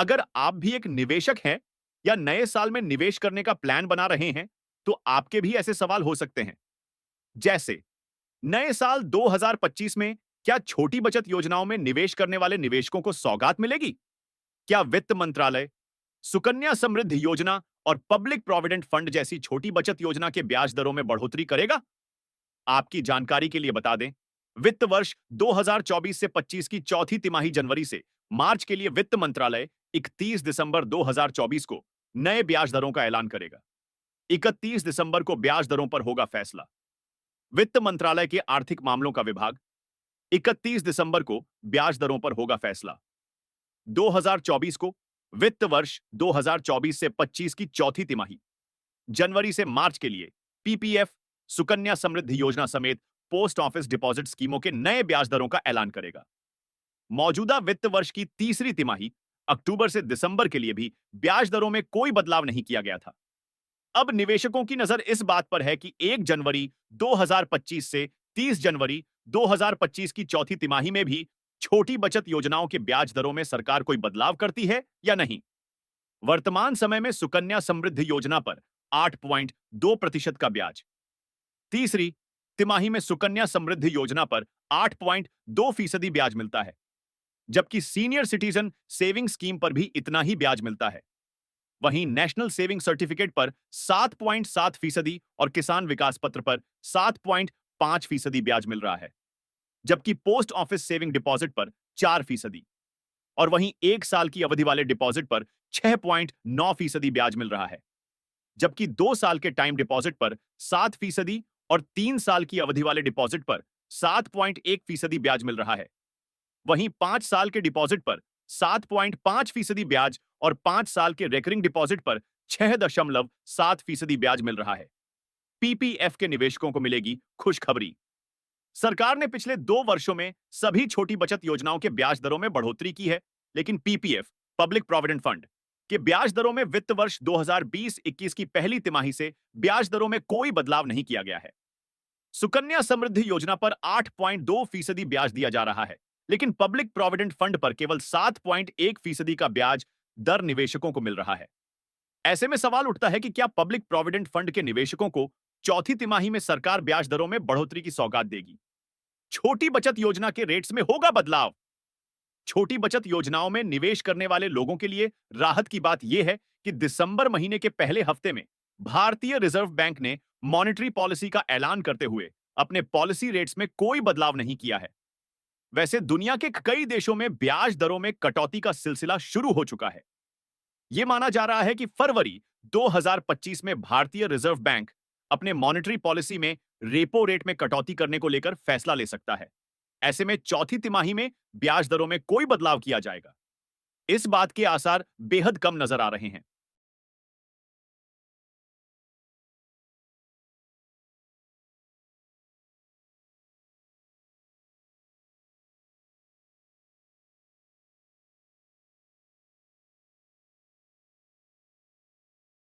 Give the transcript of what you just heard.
अगर आप भी एक निवेशक हैं या नए साल में निवेश करने का प्लान बना रहे हैं, तो आपके भी ऐसे सवाल हो सकते हैं। जैसे, नए साल 2025 में क्या छोटी बचत योजनाओं में निवेश करने वाले निवेशकों को सौगात मिलेगी? क्या वित्त मंत्रालय, सुकन्या समृद्धि योजना और पब्लिक प्रोविडेंट फंड जैसी छोटी बचत योजना के ब्याज दरों में बढ़ोतरी करेगा? आपकी जानकारी के लिए बता दें, वित्त वर्ष 2024 से 25 की चौथी तिमाही जनवरी से मार्च के लिए वित्त मंत्रालय 31 दिसंबर 2024 को नए ब्याज दरों का ऐलान करेगा। 31 दिसंबर को ब्याज दरों पर होगा फैसला। वित्त मंत्रालय के आर्थिक मामलों का विभाग 31 दिसंबर को ब्याज दरों पर होगा फैसला। 2024 को वित्त वर्ष 2024 से 25 की चौथी तिमाही जनवरी से मार्च के लिए पीपीएफ, सुकन्या समृद्धि योजना समेत पोस्ट ऑफिस डिपॉजिट स्कीमों के नए ब्याज दरों का ऐलान करेगा। मौजूदा वित्त वर्ष की तीसरी तिमाही अक्टूबर से दिसंबर के लिए भी ब्याज दरों में कोई बदलाव नहीं किया गया था। अब निवेशकों की नजर इस बात पर है कि 1 जनवरी 2025 से 30 जनवरी 2025 की चौथी तिमाही में भी छोटी बचत योजनाओं के ब्याज दरों में सरकार कोई बदलाव करती है या नहीं। वर्तमान समय में सुकन्या समृद्धि योजना पर 8.2% का ब्याज, तीसरी तिमाही में सुकन्या समृद्धि योजना पर 8.2% ब्याज मिलता है, जबकि सीनियर सिटीजन सेविंग स्कीम पर भी इतना ही ब्याज मिलता है। वहीं नेशनल सेविंग सर्टिफिकेट पर 7.7% और किसान विकास पत्र पर 7.5% ब्याज मिल रहा है, जबकि पोस्ट ऑफिस सेविंग डिपॉजिट पर 4%। और वहीं 1 साल की अवधि वाले डिपॉजिट पर 6.9% ब्याज मिल रहा है, जबकि 2 साल के टाइम डिपॉजिट पर 7% और 3 साल की अवधि वाले डिपॉजिट पर 7.1% ब्याज मिल रहा है। वहीं 5 साल के डिपॉजिट पर 7.5% ब्याज और 5 साल के रेकरिंग डिपॉजिट पर 6.7% ब्याज मिल रहा है। पीपीएफ के निवेशकों को मिलेगी खुशखबरी। सरकार ने पिछले 2 वर्षों में सभी छोटी बचत योजनाओं के ब्याज दरों में बढ़ोतरी की है, लेकिन पीपीएफ, पब्लिक प्रोविडेंट फंड के ब्याज दरों में वित्त वर्ष 2020-21 की पहली तिमाही से ब्याज दरों में कोई बदलाव नहीं किया गया है। सुकन्या समृद्धि योजना पर 8.2% ब्याज दिया जा रहा है, लेकिन पब्लिक प्रोविडेंट फंड पर केवल 7.1% का ब्याज दर निवेशकों को मिल रहा है। ऐसे में सवाल उठता है कि क्या पब्लिक प्रोविडेंट फंड के निवेशकों को चौथी तिमाही में सरकार ब्याज दरों में बढ़ोतरी की सौगात देगी? छोटी बचत योजना के रेट्स में होगा बदलाव? छोटी बचत योजनाओं में निवेश करने वाले लोगों के लिए राहत की बात यह है कि दिसंबर महीने के पहले हफ्ते में भारतीय रिजर्व बैंक ने मॉनेटरी पॉलिसी का ऐलान करते हुए अपने पॉलिसी रेट्स में कोई बदलाव नहीं किया है। वैसे दुनिया के कई देशों में ब्याज दरों में कटौती का सिलसिला शुरू हो चुका है। यह माना जा रहा है कि फरवरी 2025 में भारतीय रिजर्व बैंक अपने मॉनेटरी पॉलिसी में रेपो रेट में कटौती करने को लेकर फैसला ले सकता है। ऐसे में चौथी तिमाही में ब्याज दरों में कोई बदलाव किया जाएगा, इस बात के आसार बेहद कम नजर आ रहे हैं।